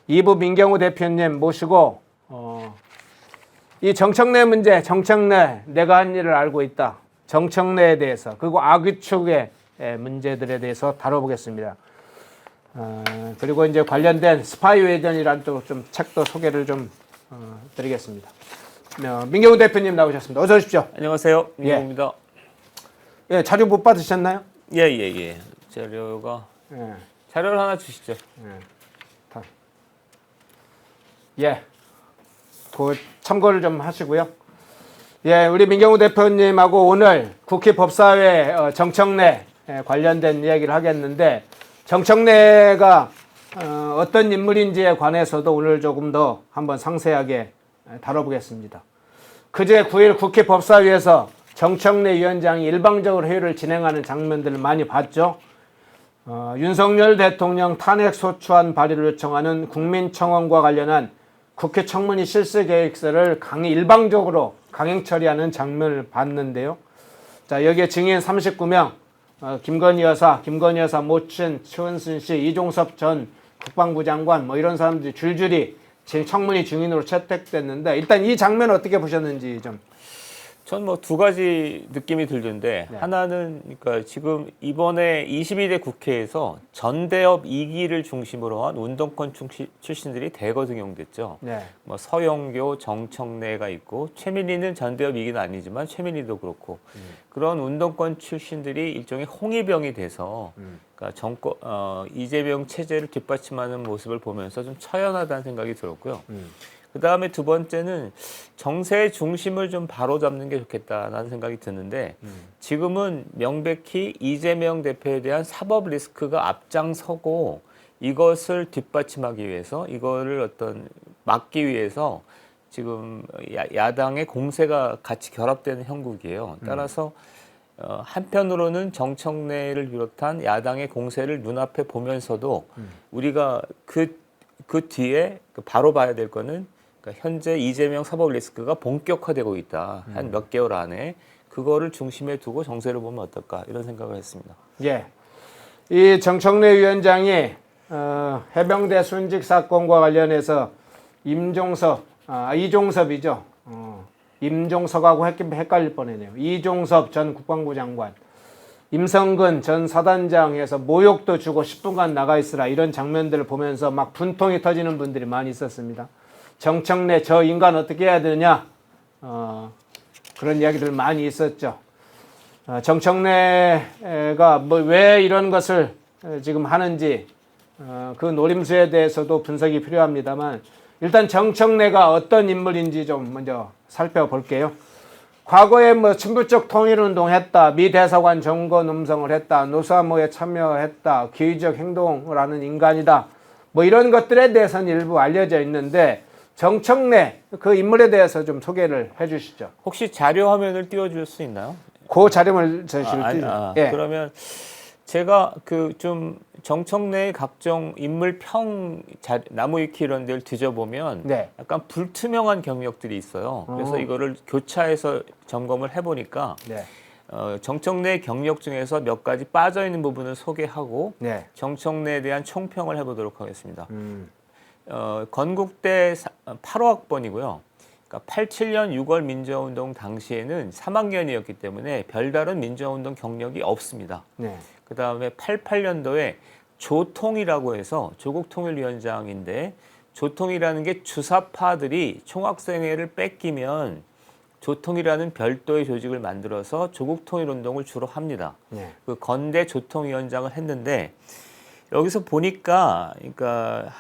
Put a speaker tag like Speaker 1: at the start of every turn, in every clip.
Speaker 1: 2부 민경우 대표님 모시고 이 정청래 문제, 정청래 내가 한 일을 알고 있다. 정청래에 대해서 그리고 악의축의 문제들에 대해서 다뤄보겠습니다. 그리고 이제 관련된 스파이 외전이라는 또 좀 책도 소개를 좀 드리겠습니다. 민경우 대표님 나오셨습니다. 어서 오십시오.
Speaker 2: 안녕하세요. 민경우입니다.
Speaker 1: 예, 자료 못 받으셨나요?
Speaker 2: 예. 자료가 자료를 하나 주시죠.
Speaker 1: 그 참고를 좀 하시고요. 예, 우리 민경우 대표님하고 오늘 국회 법사위 정청래 관련된 이야기를 하겠는데 정청래가 어떤 인물인지에 관해서도 오늘 조금 더 한번 상세하게 다뤄보겠습니다. 그제 9일 국회 법사위에서 정청래 위원장이 일방적으로 회의를 진행하는 장면들을 많이 봤죠. 윤석열 대통령 탄핵소추안 발의를 요청하는 국민청원과 관련한 국회 청문회 실시계획서를 일방적으로 강행 처리하는 장면을 봤는데요. 자, 여기에 증인 39명, 김건희 여사 모친 최은순 씨, 이종섭 전 국방부 장관 뭐 이런 사람들이 줄줄이 지금 청문회 증인으로 채택됐는데 일단 이 장면 어떻게 보셨는지 좀.
Speaker 2: 전 뭐 두 가지 느낌이 들던데 하나는 그러니까 지금 이번에 22대 국회에서 전대협 2기를 중심으로 한 운동권 출신들이 대거 등용됐죠. 뭐 서영교, 정청래가 있고 최민희는 전대협 2기는 아니지만 최민희도 그렇고 그런 운동권 출신들이 일종의 홍위병이 돼서 그러니까 이재명 체제를 뒷받침하는 모습을 보면서 좀 처연하다는 생각이 들었고요. 그 다음에 두 번째는 정세의 중심을 좀 바로잡는 게 좋겠다라는 생각이 드는데 지금은 명백히 이재명 대표에 대한 사법 리스크가 앞장서고 이것을 뒷받침하기 위해서 이거를 막기 위해서 지금 야당의 공세가 같이 결합되는 형국이에요. 따라서 한편으로는 정청래를 비롯한 야당의 공세를 눈앞에 보면서도 우리가 그 뒤에 바로 봐야 될 거는 현재 이재명 사법 리스크가 본격화되고 있다. 한 몇 개월 안에 그거를 중심에 두고 정세를 보면 어떨까 이런 생각을 했습니다.
Speaker 1: 예, 이 정청래 위원장이 해병대 순직 사건과 관련해서 이종섭이죠. 임종석하고 헷갈릴 뻔했네요. 이종섭 전 국방부 장관, 임성근 전 사단장에서 모욕도 주고 10분간 나가 있으라 이런 장면들을 보면서 막 분통이 터지는 분들이 많이 있었습니다. 정청래 저 인간 어떻게 해야 되느냐 그런 이야기들 많이 있었죠. 정청래가 왜 이런 것을 지금 하는지 그 노림수에 대해서도 분석이 필요합니다만 일단 정청래가 어떤 인물인지 좀 먼저 살펴볼게요. 과거에 친부적 통일운동 했다, 미 대사관 정권 음성을 했다, 노사모에 참여했다, 기회적 행동을 하는 인간이다, 이런 것들에 대해서는 일부 알려져 있는데 정청래 그 인물에 대해서 좀 소개를 해주시죠.
Speaker 2: 혹시 자료 화면을 띄워줄 수 있나요?
Speaker 1: 그 자료를 저희가
Speaker 2: 예. 그러면 제가 좀 정청래의 각종 인물평 나무위키 이런 데를 뒤져보면 약간 불투명한 경력들이 있어요. 그래서 이거를 교차해서 점검을 해보니까 정청래의 경력 중에서 몇 가지 빠져있는 부분을 소개하고 정청래에 대한 총평을 해보도록 하겠습니다. 건국대 8호학번이고요. 그러니까 87년 6월 민주화운동 당시에는 3학년이었기 때문에 별다른 민주화운동 경력이 없습니다. 그 다음에 88년도에 조통이라고 해서 조국통일위원장인데 조통이라는 게 주사파들이 총학생회를 뺏기면 조통이라는 별도의 조직을 만들어서 조국통일운동을 주로 합니다. 그 건대 조통위원장을 했는데 여기서 보니까 그러니까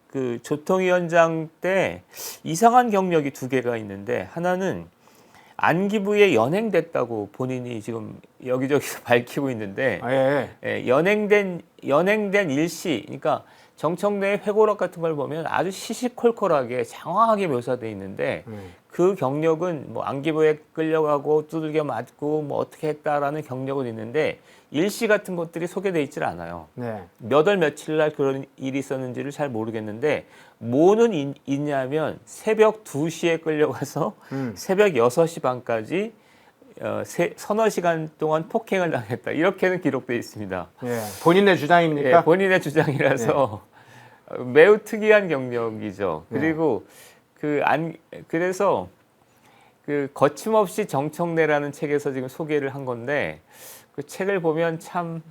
Speaker 2: 그 조통위원장 때 이상한 경력이 두 개가 있는데 하나는 안기부에 연행됐다고 본인이 지금 여기저기서 밝히고 있는데 연행된 일시 그러니까 정청래의 회고록 같은 걸 보면 아주 시시콜콜하게 장황하게 묘사되어 있는데 그 경력은 안기부에 끌려가고 두들겨 맞고 어떻게 했다라는 경력은 있는데 일시 같은 것들이 소개되어 있질 않아요. 몇 월 며칠 날 그런 일이 있었는지를 잘 모르겠는데 뭐는 있냐면 새벽 2시에 끌려가서 새벽 6시 반까지 서너 시간 동안 폭행을 당했다. 이렇게는 기록되어 있습니다.
Speaker 1: 본인의 주장입니까?
Speaker 2: 본인의 주장이라서 매우 특이한 경력이죠. 그리고 그래서 그 거침없이 정청래라는 책에서 지금 소개를 한 건데 그 책을 보면 참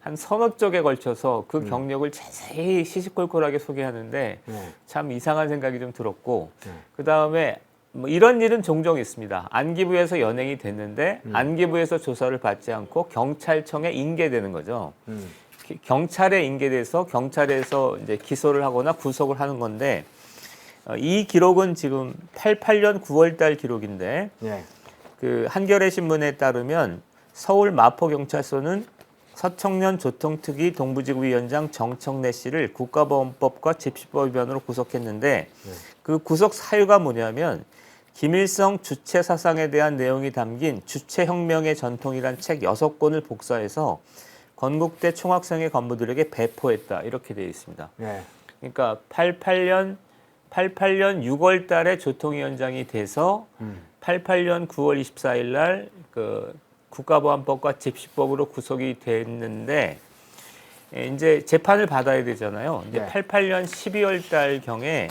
Speaker 2: 한 서너 쪽에 걸쳐서 그 경력을 자세히 시시콜콜하게 소개하는데 참 이상한 생각이 좀 들었고 그 다음에 뭐 이런 일은 종종 있습니다. 안기부에서 연행이 됐는데 안기부에서 조사를 받지 않고 경찰청에 인계되는 거죠. 경찰에 인계돼서 경찰에서 이제 기소를 하거나 구속을 하는 건데 이 기록은 지금 88년 9월달 기록인데 그 한겨레 신문에 따르면 서울 마포경찰서는 서청년 조통특위 동부지구위원장 정청래 씨를 국가보안법과 집시법 위반으로 구속했는데 그 구속 사유가 뭐냐면 김일성 주체 사상에 대한 내용이 담긴 주체혁명의 전통이란 책 6권을 복사해서 건국대 총학생회 간부들에게 배포했다 이렇게 되어 있습니다. 그러니까 88년 6월 달에 조통위원장이 돼서 88년 9월 24일 날 그 국가보안법과 집시법으로 구속이 됐는데 이제 재판을 받아야 되잖아요. 이제 88년 12월 달 경에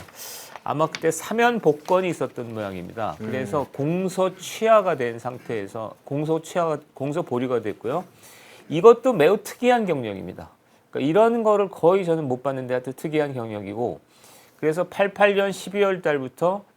Speaker 2: 아마 그때 사면 복권이 있었던 모양입니다. 그래서 공소 취하가 된 상태에서 공소 보류가 됐고요. 이것도 매우 특이한 경력입니다. 그러니까 이런 거를 거의 저는 못 봤는데 하여튼 특이한 경력이고 그래서 88년 12월 달부터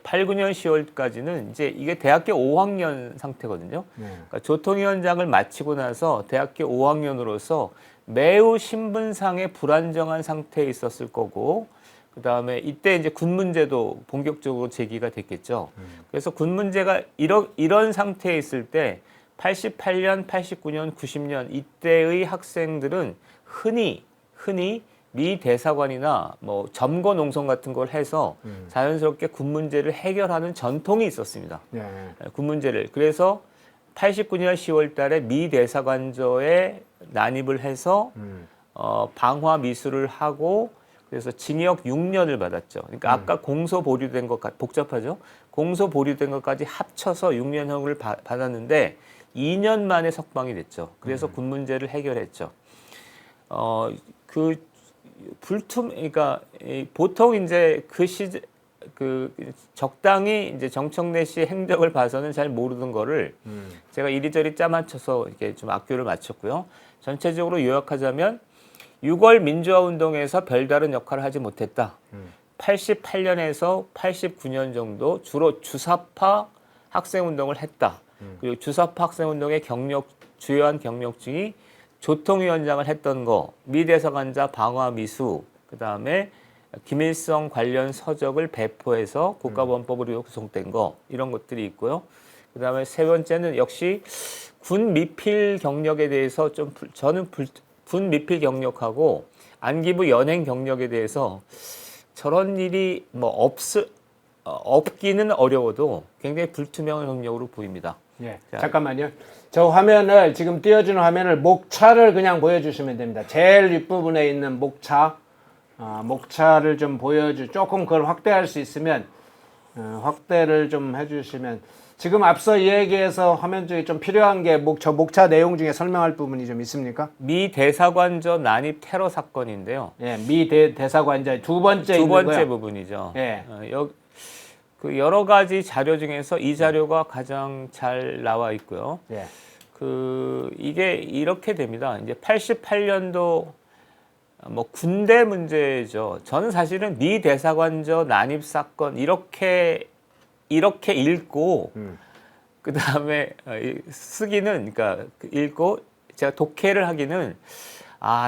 Speaker 2: 89년 10월까지는 이제 이게 대학교 5학년 상태거든요. 그러니까 조통위원장을 마치고 나서 대학교 5학년으로서 매우 신분상의 불안정한 상태에 있었을 거고 그 다음에 이때 이제 군 문제도 본격적으로 제기가 됐겠죠. 그래서 군 문제가 이런 상태에 있을 때 88년, 89년, 90년 이때의 학생들은 흔히 미 대사관이나 뭐 점거 농성 같은 걸 해서 자연스럽게 군 문제를 해결하는 전통이 있었습니다. 군 문제를. 그래서 89년 10월 달에 미 대사관저에 난입을 해서 방화 미수를 하고 그래서 징역 6년을 받았죠. 그러니까 아까 공소 보류된 것 복잡하죠. 공소 보류된 것까지 합쳐서 6년형을 받았는데 2년 만에 석방이 됐죠. 그래서 군 문제를 해결했죠. 그러니까 보통 이제 적당히 이제 정청래 씨의 행적을 봐서는 잘 모르는 거를 제가 이리저리 짜맞춰서 이렇게 좀 악교를 맞췄고요. 전체적으로 요약하자면 6월 민주화 운동에서 별다른 역할을 하지 못했다. 88년에서 89년 정도 주로 주사파 학생 운동을 했다. 그리고 주사파 학생 운동의 주요한 경력중이 조통위원장을 했던 거, 미대사관자 방화 미수, 그 다음에 김일성 관련 서적을 배포해서 국가보안법으로 구속된 거 이런 것들이 있고요. 그 다음에 세 번째는 역시 군 미필 경력에 대해서 저는 군 미필 경력하고 안기부 연행 경력에 대해서 저런 일이 뭐 없기는 어려워도 굉장히 불투명한 경력으로 보입니다.
Speaker 1: 잠깐만요. 저 화면을 지금 띄워주는 화면을 목차를 그냥 보여주시면 됩니다. 제일 윗부분에 있는 목차를 좀 조금 그걸 확대할 수 있으면 확대를 좀 해주시면 지금 앞서 이야기해서 화면 중에 좀 필요한 게 저 목차 내용 중에 설명할 부분이 좀 있습니까?
Speaker 2: 미 대사관저 난입 테러 사건인데요.
Speaker 1: 미 대사관저 두 번째
Speaker 2: 부분이죠. 그 여러 가지 자료 중에서 이 자료가 가장 잘 나와 있고요. 이게 이렇게 됩니다. 이제 88년도 뭐 군대 문제죠. 저는 사실은 미 대사관저 난입 사건 이렇게 읽고 그 다음에 쓰기는 그러니까 읽고 제가 독해를 하기는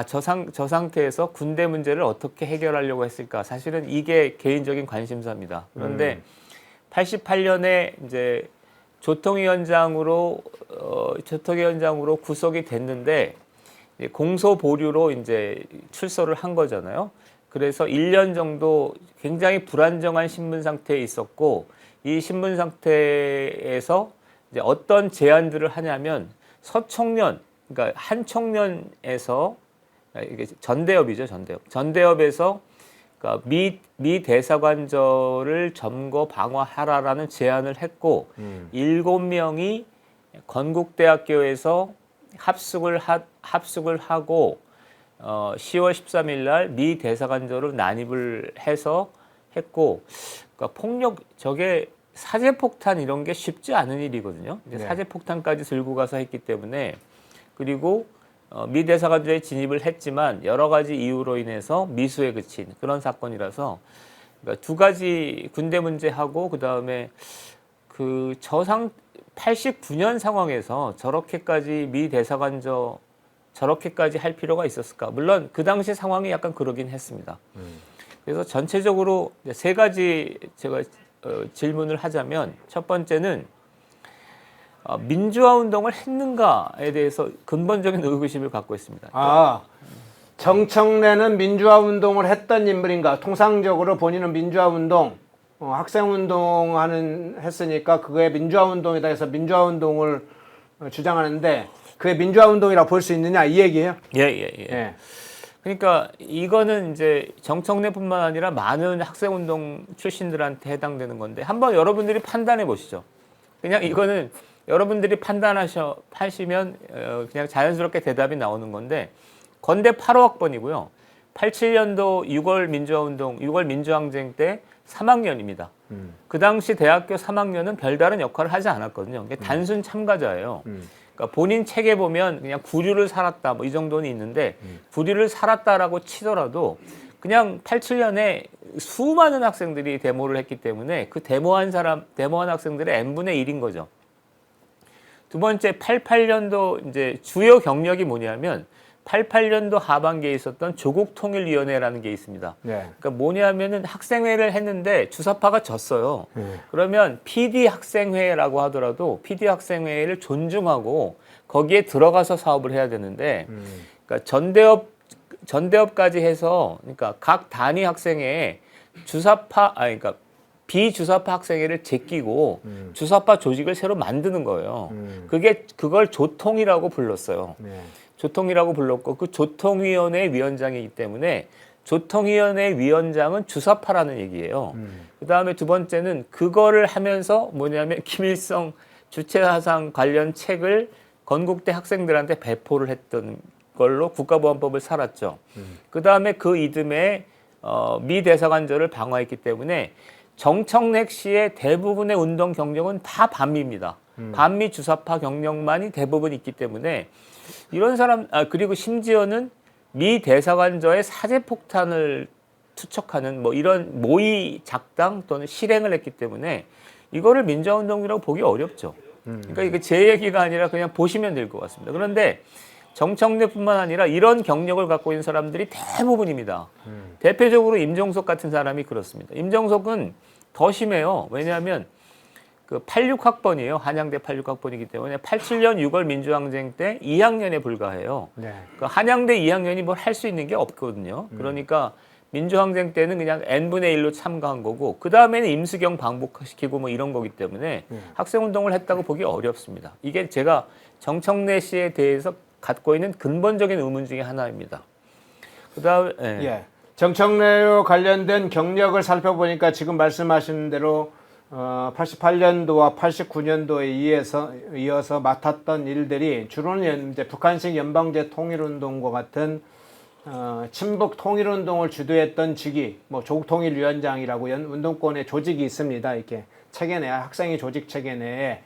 Speaker 2: 저 상태에서 군대 문제를 어떻게 해결하려고 했을까? 사실은 이게 개인적인 관심사입니다. 그런데 88년에 이제 조통위원장으로 구속이 됐는데 공소 보류로 이제 출소를 한 거잖아요. 그래서 1년 정도 굉장히 불안정한 신분 상태에 있었고 이 신분 상태에서 이제 어떤 제안들을 하냐면 서청년, 그러니까 한 청년에서 이게 전대협이죠, 전대협에서 그러니까 미 대사관저를 점거 방화하라라는 제안을 했고 7명이 건국대학교에서 합숙을 하고 10월 13일 날 미 대사관저로 난입을 해서 했고, 그러니까 저게 사제폭탄 이런 게 쉽지 않은 일이거든요. 이제
Speaker 1: 네.
Speaker 2: 사제폭탄까지 들고 가서 했기 때문에, 그리고 미 대사관저에 진입을 했지만 여러 가지 이유로 인해서 미수에 그친 그런 사건이라서, 그러니까 두 가지 군대 문제하고 그다음에 그 89년 상황에서 저렇게까지 미 대사관저 저렇게까지 할 필요가 있었을까? 물론 그 당시 상황이 약간 그러긴 했습니다. 그래서 전체적으로 세 가지 제가 질문을 하자면, 첫 번째는 민주화 운동을 했는가에 대해서 근본적인 의구심을 갖고 있습니다.
Speaker 1: 정청래는 민주화 운동을 했던 인물인가? 통상적으로 본인은 민주화 운동, 학생 운동하는 했으니까 그게 민주화 운동이다 해서 민주화 운동을 주장하는데, 그게 민주화 운동이라고 볼 수 있느냐 이 얘기예요?
Speaker 2: 예. 그러니까 이거는 이제 정청래뿐만 아니라 많은 학생 운동 출신들한테 해당되는 건데, 한번 여러분들이 판단해 보시죠. 그냥 이거는 여러분들이 하시면 그냥 자연스럽게 대답이 나오는 건데, 건대 8호 학번이고요. 87년도 6월 민주화운동, 6월 민주항쟁 때 3학년입니다. 그 당시 대학교 3학년은 별다른 역할을 하지 않았거든요. 단순 참가자예요. 그러니까 본인 책에 보면 그냥 구류를 살았다 뭐 이 정도는 있는데, 구류를 살았다라고 치더라도 그냥 87년에 수많은 학생들이 데모를 했기 때문에 그 데모한 학생들의 n분의 1인 거죠. 두 번째, 88년도 이제 주요 경력이 뭐냐면 88년도 하반기에 있었던 조국통일위원회라는 게 있습니다. 그러니까 뭐냐면은 학생회를 했는데 주사파가 졌어요. 그러면 PD 학생회라고 하더라도 PD 학생회를 존중하고 거기에 들어가서 사업을 해야 되는데, 그러니까 전대업까지 해서, 그러니까 각 단위 학생회에 그러니까 비주사파 학생회를 제끼고 주사파 조직을 새로 만드는 거예요. 그걸 조통이라고 불렀어요. 조통이라고 불렀고, 그 조통위원회 위원장이기 때문에 조통위원회 위원장은 주사파라는 얘기예요. 그 다음에 두 번째는 그거를 하면서 뭐냐면 김일성 주체사상 관련 책을 건국대 학생들한테 배포를 했던 걸로 국가보안법을 살았죠. 그 다음에 그 이듬해 미 대사관저를 방어했기 때문에 정청래 씨의 대부분의 운동 경력은 다 반미입니다. 반미 주사파 경력만이 대부분 있기 때문에 이런 사람, 그리고 심지어는 미 대사관저의 사제폭탄을 투척하는 뭐 이런 모의 작당 또는 실행을 했기 때문에 이거를 민주화운동이라고 보기 어렵죠. 그러니까 이게 제 얘기가 아니라 그냥 보시면 될 것 같습니다. 그런데 정청래뿐만 아니라 이런 경력을 갖고 있는 사람들이 대부분입니다. 대표적으로 임종석 같은 사람이 그렇습니다. 임종석은 더 심해요. 왜냐하면 그 86학번이에요. 한양대 86학번이기 때문에 87년 6월 민주항쟁 때 2학년에 불과해요. 그 한양대 2학년이 뭘 할 수 있는 게 없거든요. 그러니까 민주항쟁 때는 그냥 n분의 1로 참가한 거고, 그 다음에는 임수경 방북시키고 뭐 이런 거기 때문에 학생운동을 했다고 보기 어렵습니다. 이게 제가 정청래 씨에 대해서 갖고 있는 근본적인 의문 중에 하나입니다. 그다음에
Speaker 1: 정청래와 관련된 경력을 살펴보니까 지금 말씀하신 대로 88년도와 89년도에 이어서 맡았던 일들이 주로는 이제 북한식 연방제 통일운동과 같은 친북 통일운동을 주도했던 직위, 뭐 조국통일위원장이라고 운동권의 조직이 있습니다. 이렇게 체계 내 학생의 조직 체계 내에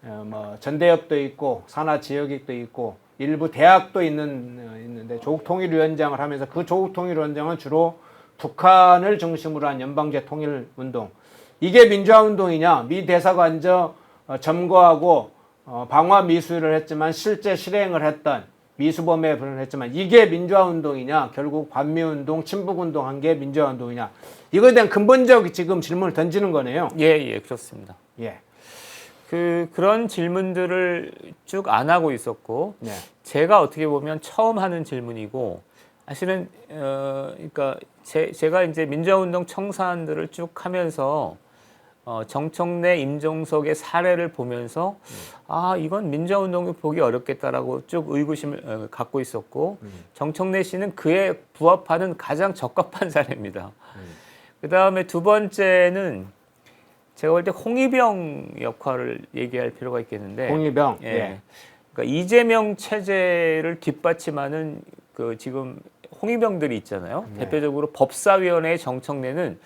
Speaker 1: 뭐 전대협도 있고 산하지역도 있고 일부 대학도 있는데 조국통일위원장을 하면서, 그 조국통일위원장은 주로 북한을 중심으로 한 연방제 통일운동, 이게 민주화운동이냐? 미 대사관저 점거하고 방화 미수를 했지만 실제 실행을 했던 미수범에 불응했지만 이게 민주화운동이냐? 결국 반미운동, 친북운동 한 게 민주화운동이냐? 이거에 대한 근본적 지금 질문을 던지는 거네요.
Speaker 2: 그렇습니다. 그런 질문들을 쭉 안 하고 있었고, 제가 어떻게 보면 처음 하는 질문이고, 사실은 그러니까 제가 이제 민주화운동 청산들을 쭉 하면서 정청래, 임종석의 사례를 보면서 이건 민주화운동이 보기 어렵겠다라고 쭉 의구심을 갖고 있었고, 정청래 씨는 그에 부합하는 가장 적합한 사례입니다. 그 다음에 두 번째는 제가 볼 때 홍위병 역할을 얘기할 필요가 있겠는데,
Speaker 1: 홍위병,
Speaker 2: 그러니까 이재명 체제를 뒷받침하는 그 지금 홍위병들이 있잖아요. 대표적으로 법사위원회 정청래는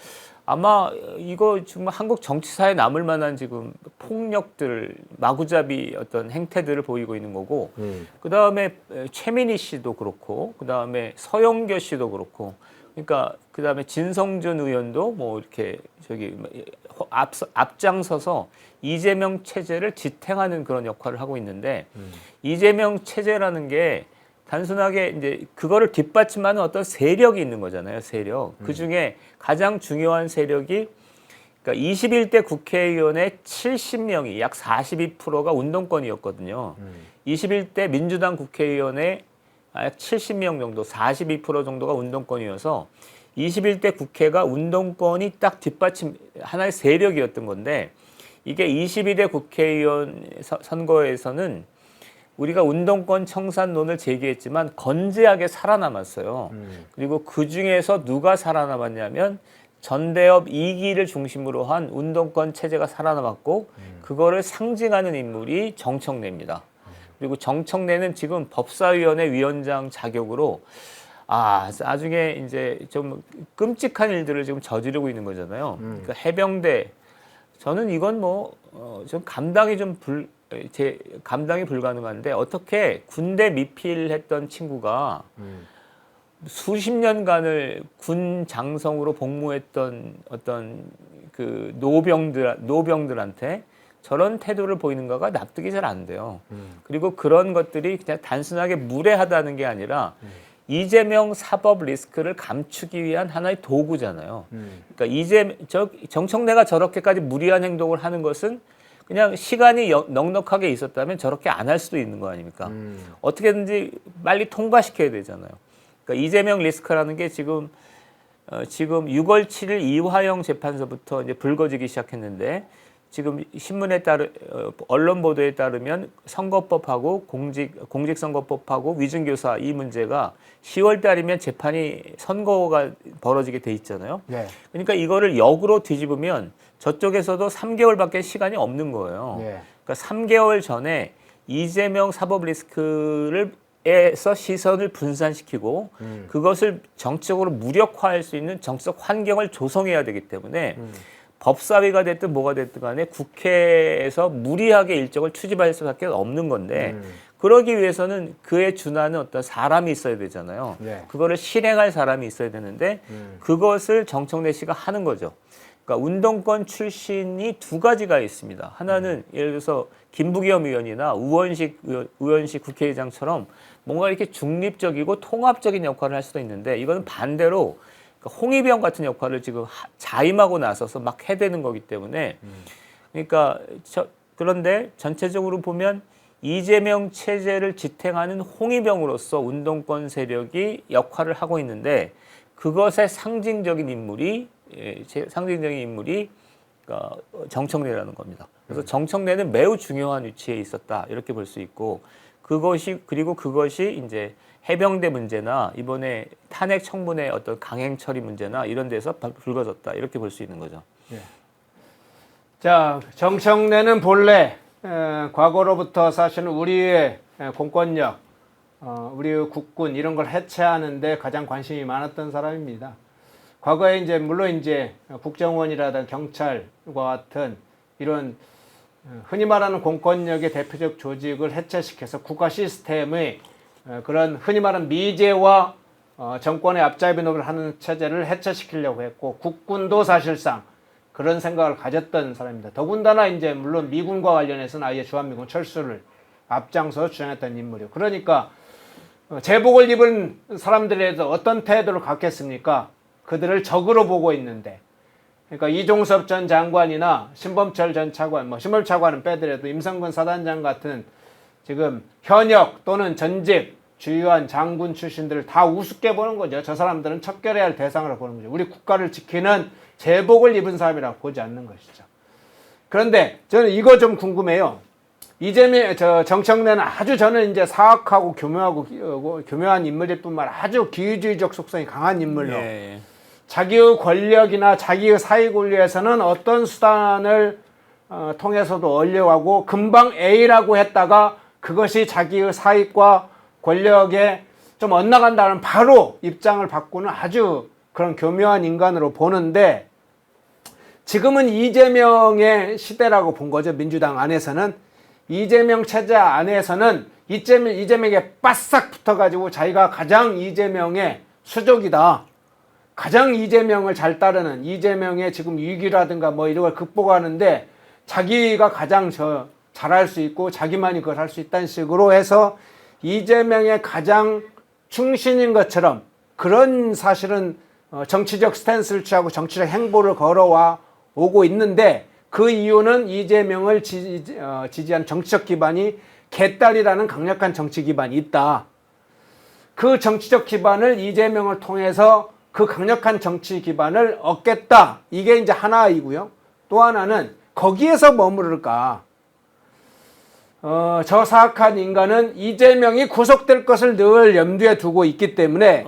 Speaker 2: 아마 이거 정말 한국 정치사에 남을 만한 지금 폭력들, 마구잡이 어떤 행태들을 보이고 있는 거고, 그 다음에 최민희 씨도 그렇고, 그 다음에 서영교 씨도 그렇고, 그러니까 그 다음에 진성준 의원도 뭐 이렇게 저기 앞장서서 이재명 체제를 지탱하는 그런 역할을 하고 있는데, 이재명 체제라는 게 단순하게 이제 그거를 뒷받침하는 어떤 세력이 있는 거잖아요. 세력. 그 중에 가장 중요한 세력이 그러니까 21대 국회의원의 70명이 약 42%가 운동권이었거든요. 21대 민주당 국회의원의 약 70명 정도, 42% 정도가 운동권이어서 21대 국회가 운동권이 딱 뒷받침 하나의 세력이었던 건데 이게 22대 국회의원 선거에서는 우리가 운동권 청산론을 제기했지만 건재하게 살아남았어요. 그리고 그 중에서 누가 살아남았냐면 전대협 2기를 중심으로 한 운동권 체제가 살아남았고 그거를 상징하는 인물이 정청래입니다. 그리고 정청래는 지금 법사위원회 위원장 자격으로 나중에 이제 좀 끔찍한 일들을 지금 저지르고 있는 거잖아요. 그러니까 해병대 저는 이건 좀 제 감당이 불가능한데 어떻게 군대 미필했던 친구가 수십 년간을 군 장성으로 복무했던 어떤 그 노병들한테 저런 태도를 보이는가가 납득이 잘 안 돼요. 그리고 그런 것들이 그냥 단순하게 무례하다는 게 아니라 이재명 사법 리스크를 감추기 위한 하나의 도구잖아요. 그러니까 정청래가 저렇게까지 무리한 행동을 하는 것은 그냥 시간이 넉넉하게 있었다면 저렇게 안 할 수도 있는 거 아닙니까? 어떻게든지 빨리 통과시켜야 되잖아요. 그러니까 이재명 리스크라는 게 지금 6월 7일 이화영 재판서부터 이제 불거지기 시작했는데 지금 신문에 언론 보도에 따르면 선거법하고 공직선거법하고 위증교사 이 문제가 10월 달이면 재판이 선거가 벌어지게 돼 있잖아요. 네. 그러니까 이거를 역으로 뒤집으면 저쪽에서도 3개월밖에 시간이 없는 거예요. 네. 그러니까 3개월 전에 이재명 사법 리스크에서 시선을 분산시키고 그것을 정치적으로 무력화할 수 있는 정치적 환경을 조성해야 되기 때문에 법사위가 됐든 뭐가 됐든 간에 국회에서 무리하게 일정을 추진할 수밖에 없는 건데 그러기 위해서는 그에 준하는 어떤 사람이 있어야 되잖아요. 네. 그거를 실행할 사람이 있어야 되는데 그것을 정청래 씨가 하는 거죠. 그러니까 운동권 출신이 두 가지가 있습니다. 하나는 예를 들어서 김부겸 의원이나 우원식 국회의장처럼 뭔가 이렇게 중립적이고 통합적인 역할을 할 수도 있는데 이거는 반대로 홍위병 같은 역할을 지금 자임하고 나서서 막 해대는 거기 때문에 그러니까 그런데 전체적으로 보면 이재명 체제를 지탱하는 홍위병으로서 운동권 세력이 역할을 하고 있는데 그것의 상징적인 인물이 정청래라는 겁니다. 그래서 정청래는 매우 중요한 위치에 있었다 이렇게 볼 수 있고 그것이 이제 해병대 문제나 이번에 탄핵 청문회 어떤 강행 처리 문제나 이런 데서 불거졌다 이렇게 볼 수 있는 거죠. 네.
Speaker 1: 자, 정청래는 본래 과거로부터 사실은 우리의 공권력, 우리의 국군 이런 걸 해체하는데 가장 관심이 많았던 사람입니다. 과거에 이제 물론 이제 국정원이라든 경찰과 같은 이런 흔히 말하는 공권력의 대표적 조직을 해체시켜서 국가 시스템의 그런 흔히 말하는 미제와 정권의 앞잡이 노릇을 하는 체제를 해체시키려고 했고 국군도 사실상 그런 생각을 가졌던 사람입니다. 더군다나 이제 물론 미군과 관련해서는 아예 주한미군 철수를 앞장서 주장했던 인물이에요. 그러니까 제복을 입은 사람들에도 어떤 태도를 갖겠습니까? 그들을 적으로 보고 있는데 그러니까 이종섭 전 장관이나 신범철 전 차관, 신범철 차관은 빼더라도 임성근 사단장 같은 지금 현역 또는 전직 주요한 장군 출신들을 다 우습게 보는 거죠. 저 사람들은 척결해야 할 대상으로 보는 거죠. 우리 국가를 지키는 제복을 입은 사람이라고 보지 않는 것이죠. 그런데 저는 이거 좀 궁금해요. 정청래는 아주 저는 이제 사악하고 교묘한 인물일 뿐만 아니라 아주 기회주의적 속성이 강한 인물로 자기의 권력이나 자기의 사익을 위해서는 어떤 수단을 통해서도 얻려고 금방 A라고 했다가 그것이 자기의 사익과 권력에 좀 엇나간다면 바로 입장을 바꾸는 아주 그런 교묘한 인간으로 보는데, 지금은 이재명의 시대라고 본 거죠. 민주당 안에서는. 이재명 체제 안에서는 이재명에 바싹 붙어가지고 자기가 가장 이재명의 수족이다, 가장 이재명을 잘 따르는, 이재명의 지금 위기라든가 뭐 이런 걸 극복하는데 자기가 가장 잘할 수 있고 자기만이 그걸 할 수 있다는 식으로 해서 이재명의 가장 충신인 것처럼 그런 사실은 정치적 스탠스를 취하고 정치적 행보를 걸어와 오고 있는데, 그 이유는 이재명을 지지한 정치적 기반이 개딸이라는 강력한 정치 기반이 있다. 그 정치적 기반을 이재명을 통해서 그 강력한 정치 기반을 얻겠다. 이게 이제 하나이고요. 또 하나는 거기에서 머무를까. 저 사악한 인간은 이재명이 구속될 것을 늘 염두에 두고 있기 때문에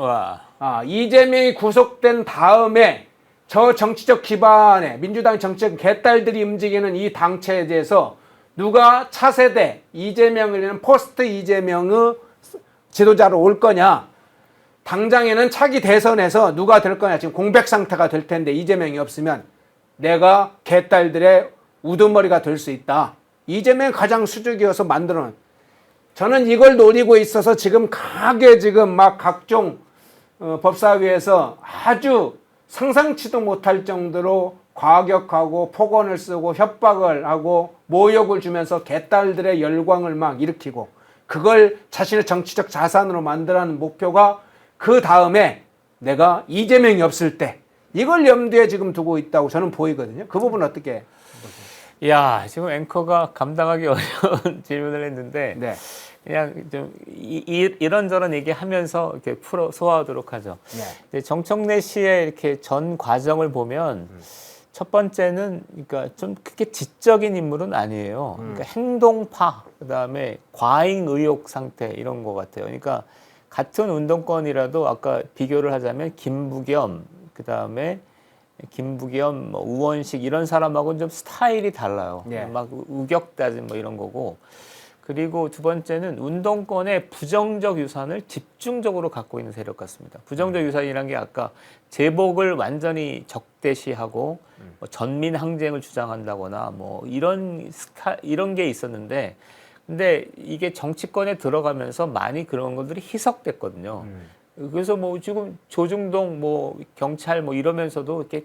Speaker 1: 이재명이 구속된 다음에 저 정치적 기반에 민주당 정치적 개딸들이 움직이는 이 당체에 대해서 누가 차세대 이재명을 이는 포스트 이재명의 지도자로 올 거냐, 당장에는 차기 대선에서 누가 될 거냐, 지금 공백 상태가 될 텐데 이재명이 없으면 내가 개딸들의 우두머리가 될 수 있다. 이재명이 가장 수직이어서 만들어놓은, 저는 이걸 노리고 있어서 지금 강하게 지금 막 각종 법사위에서 아주 상상치도 못할 정도로 과격하고 폭언을 쓰고 협박을 하고 모욕을 주면서 개딸들의 열광을 막 일으키고, 그걸 자신의 정치적 자산으로 만들라는 목표가 그 다음에 내가 이재명이 없을 때 이걸 염두에 지금 두고 있다고 저는 보이거든요. 그 부분 어떻게 보세요?
Speaker 2: 야, 지금 앵커가 감당하기 어려운 질문을 했는데, 네. 그냥 좀 이런저런 얘기하면서 이렇게 소화하도록 하죠. 네. 정청래 씨의 이렇게 전 과정을 보면 첫 번째는 그러니까 좀 크게 지적인 인물은 아니에요. 그러니까 행동파, 그다음에 과잉 의욕 상태 이런 것 같아요. 그러니까 같은 운동권이라도 아까 비교를 하자면 김부겸, 그다음에 뭐 우원식 이런 사람하고는 좀 스타일이 달라요. 네. 막 우격다짐 뭐 이런 거고. 그리고 두 번째는 운동권의 부정적 유산을 집중적으로 갖고 있는 세력 같습니다. 부정적 유산이란 게 아까 제복을 완전히 적대시하고 뭐 전민 항쟁을 주장한다거나 뭐 이런 게 있었는데, 근데 이게 정치권에 들어가면서 많이 그런 것들이 희석됐거든요. 그래서 뭐 지금 조중동 뭐 경찰 뭐 이러면서도 이렇게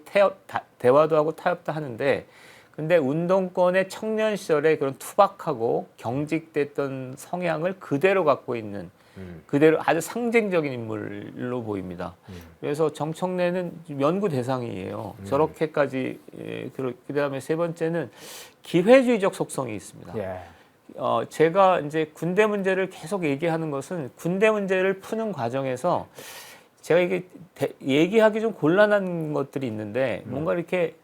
Speaker 2: 대화도 하고 타협도 하는데, 근데 운동권의 청년 시절에 그런 투박하고 경직됐던 성향을 그대로 갖고 있는, 그대로 아주 상징적인 인물로 보입니다. 그래서 정청래는 연구 대상이에요. 저렇게까지. 그다음에 세 번째는 기회주의적 속성이 있습니다. 제가 이제 군대 문제를 계속 얘기하는 것은 군대 문제를 푸는 과정에서 제가 이게 얘기하기 좀 곤란한 것들이 있는데, 뭔가 이렇게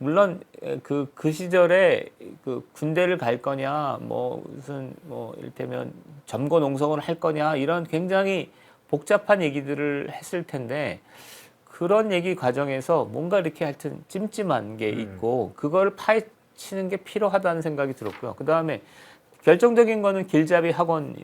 Speaker 2: 물론 그 시절에 그 군대를 갈 거냐, 뭐 무슨 뭐 이를테면 점거 농성을 할 거냐, 이런 굉장히 복잡한 얘기들을 했을 텐데, 그런 얘기 과정에서 뭔가 이렇게 하여튼 찜찜한 게 있고 그걸 파헤치는 게 필요하다는 생각이 들었고요. 그 다음에 결정적인 거는 길잡이 학원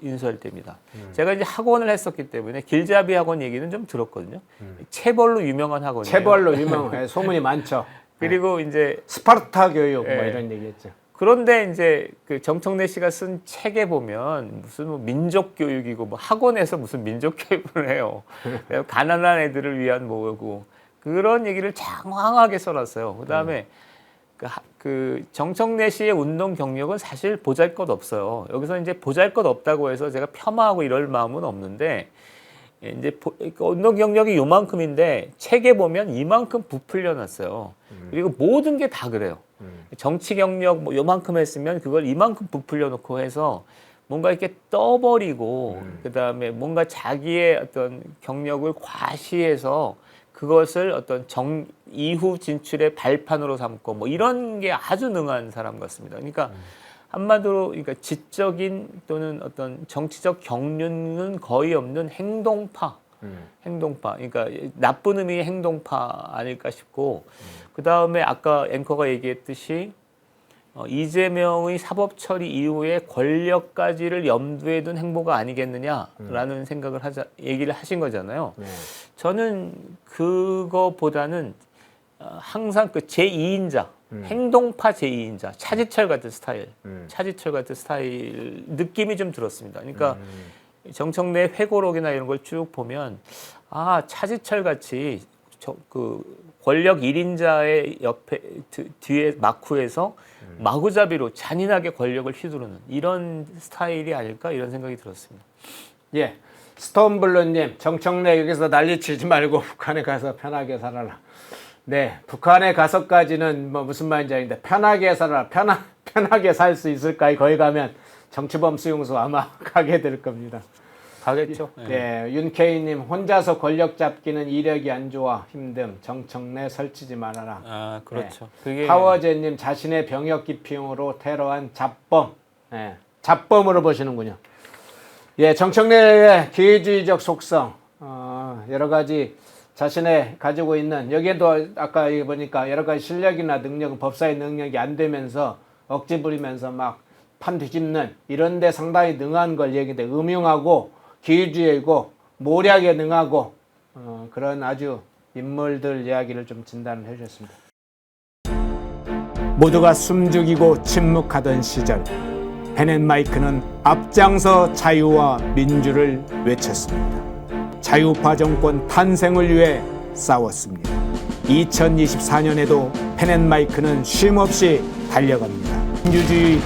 Speaker 2: 인설때입니다. 제가 이제 학원을 했었기 때문에 길잡이 학원 얘기는 좀 들었거든요. 체벌로 유명한 학원이에요.
Speaker 1: 체벌로 유명해. 소문이 많죠.
Speaker 2: 그리고 이제
Speaker 1: 스파르타 교육 뭐 이런 얘기했죠.
Speaker 2: 그런데 이제 그 정청래 씨가 쓴 책에 보면 무슨 뭐 민족 교육이고 뭐 학원에서 무슨 민족 교육을 해요. 가난한 애들을 위한 뭐고 그런 얘기를 장황하게 써놨어요. 그다음에 그 정청래 씨의 운동 경력은 사실 보잘것 없어요. 여기서 이제 보잘것 없다고 해서 제가 폄하하고 이럴 마음은 없는데, 이제 운동 경력이 요만큼인데 책에 보면 이만큼 부풀려 놨어요. 그리고 모든 게 다 그래요. 정치 경력 뭐 요만큼 했으면 그걸 이만큼 부풀려 놓고 해서 뭔가 이렇게 떠버리고 그다음에 뭔가 자기의 어떤 경력을 과시해서 그것을 어떤 이후 진출의 발판으로 삼고 뭐 이런 게 아주 능한 사람 같습니다. 그러니까 한마디로 그러니까 지적인 또는 어떤 정치적 경륜은 거의 없는 행동파. 그러니까 나쁜 의미의 행동파 아닐까 싶고, 그 다음에 아까 앵커가 얘기했듯이 이재명의 사법 처리 이후에 권력까지를 염두에 둔 행보가 아니겠느냐라는 생각을 얘기를 하신 거잖아요.
Speaker 1: 네.
Speaker 2: 저는 그거보다는 항상 그 제2인자, 행동파 제2인자, 차지철 같은 스타일, 차지철 같은 스타일 느낌이 좀 들었습니다. 그러니까 정청래 회고록이나 이런 걸 쭉 보면 차지철 같이 그 권력 1인자의 옆에 뒤에 마쿠에서 마구잡이로 잔인하게 권력을 휘두르는 이런 스타일이 아닐까 이런 생각이 들었습니다.
Speaker 1: 예, 스톤블루님, 정청래 여기서 난리치지 말고 북한에 가서 편하게 살아라. 네, 북한에 가서까지는 뭐 무슨 말인지 아는데 편하게 살아라. 편하게 살 수 있을까요? 거기 가면 정치범 수용소 아마 가게 될 겁니다.
Speaker 2: 가겠죠.
Speaker 1: 네, 윤케이님 혼자서 권력 잡기는 이력이 안 좋아 힘듦. 정청래 설치지 말아라.
Speaker 2: 그렇죠.
Speaker 1: 네.
Speaker 2: 그게
Speaker 1: 파워제님 자신의 병역 기피용으로 테러한 잡범. 네, 잡범으로 보시는군요. 예, 정청래의 기회주의적 속성, 여러 가지 자신의 가지고 있는 여기에도 아까 보니까 여러 가지 실력이나 능력, 법사의 능력이 안 되면서 억지 부리면서 막 판 뒤집는 이런데 상당히 능한 걸 얘기인데 음흉하고 기회주의고 모략에 능하고 그런 아주 인물들 이야기를 좀 진단을 해주셨습니다. 모두가 숨죽이고 침묵하던 시절 펜앤마이크는 앞장서 자유와 민주를 외쳤습니다. 자유파 정권 탄생을 위해 싸웠습니다. 2024년에도 펜앤마이크는 쉼없이 달려갑니다. 민주주의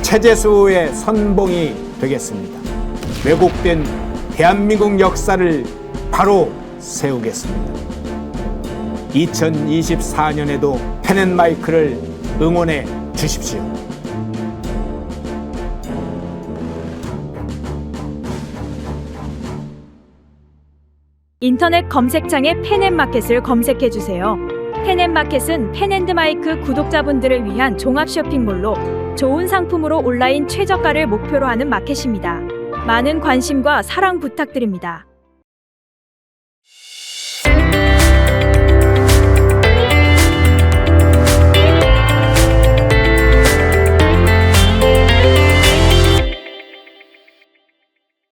Speaker 1: 체제수호의 선봉이 되겠습니다. 왜곡된 대한민국 역사를 바로 세우겠습니다. 2024년에도 펜앤마이크를 응원해 주십시오.
Speaker 3: 인터넷 검색창에 펜앤마켓을 검색해주세요. 펜앤마켓은 펜앤드마이크 구독자분들을 위한 종합 쇼핑몰로 좋은 상품으로 온라인 최저가를 목표로 하는 마켓입니다. 많은 관심과 사랑 부탁드립니다.